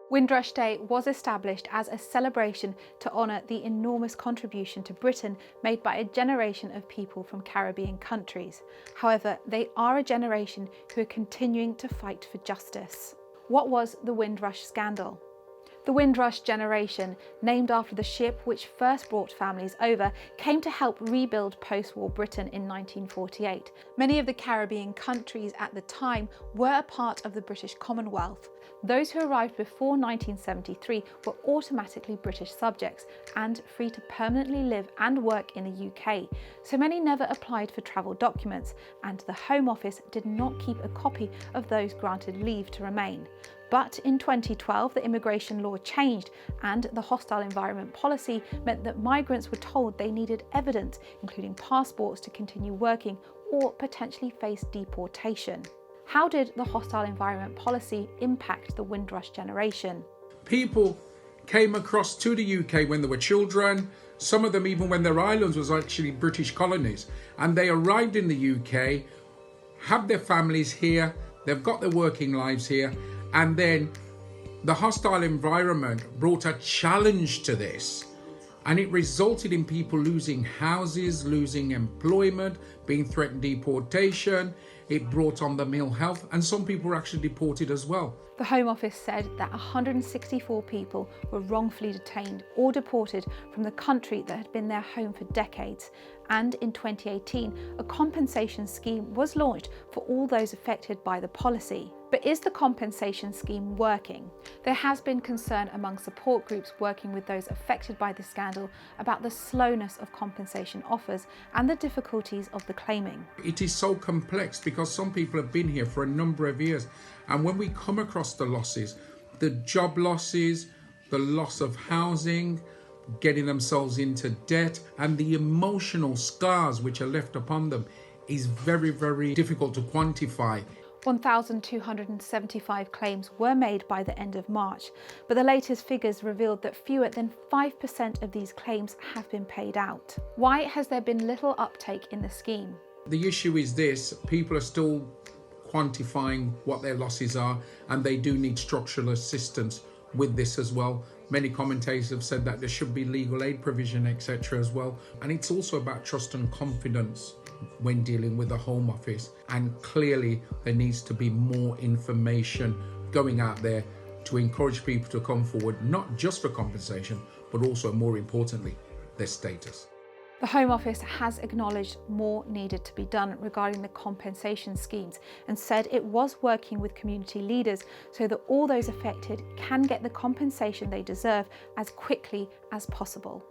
Windrush Day was established as a celebration to honour the enormous contribution to Britain made by a generation of people from Caribbean countries. However, they are a generation who are continuing to fight for justice. What was the Windrush scandal? The Windrush generation, named after the ship which first brought families over, came to help rebuild post-war Britain in 1948. Many of the Caribbean countries at the time were a part of the British Commonwealth. Those who arrived before 1973 were automatically British subjects and free to permanently live and work in the UK, so many never applied for travel documents, and the Home Office did not keep a copy of those granted leave to remain. But in 2012, the immigration law changed, and the hostile environment policy meant that migrants were told they needed evidence, including passports, to continue working or potentially face deportation. How did the hostile environment policy impact the Windrush generation? People came across to the UK when they were children, some of them even when their islands was actually British colonies, and they arrived in the UK, have their families here, they've got their working lives here, and then the hostile environment brought a challenge to this, and it resulted in people losing houses, losing employment, being threatened deportation. It brought on the mental health, and some people were actually deported as well. The Home Office said that 164 people were wrongfully detained or deported from the country that had been their home for decades. And in 2018, a compensation scheme was launched for all those affected by the policy. But is the compensation scheme working? There has been concern among support groups working with those affected by the scandal about the slowness of compensation offers and the difficulties of the claiming. It is so complex because some people have been here for a number of years, and when we come across the losses, the job losses, the loss of housing, getting themselves into debt, and the emotional scars which are left upon them is very, very difficult to quantify. 1,275 claims were made by the end of March, but the latest figures revealed that fewer than 5% of these claims have been paid out. Why has there been little uptake in the scheme? The issue is this: people are still quantifying what their losses are, and they do need structural assistance with this as well. Many commentators have said that there should be legal aid provision, etc. as well. And it's also about trust and confidence when dealing with the Home Office. And clearly there needs to be more information going out there to encourage people to come forward, not just for compensation, but also, more importantly, their status. The Home Office has acknowledged more needed to be done regarding the compensation schemes and said it was working with community leaders so that all those affected can get the compensation they deserve as quickly as possible.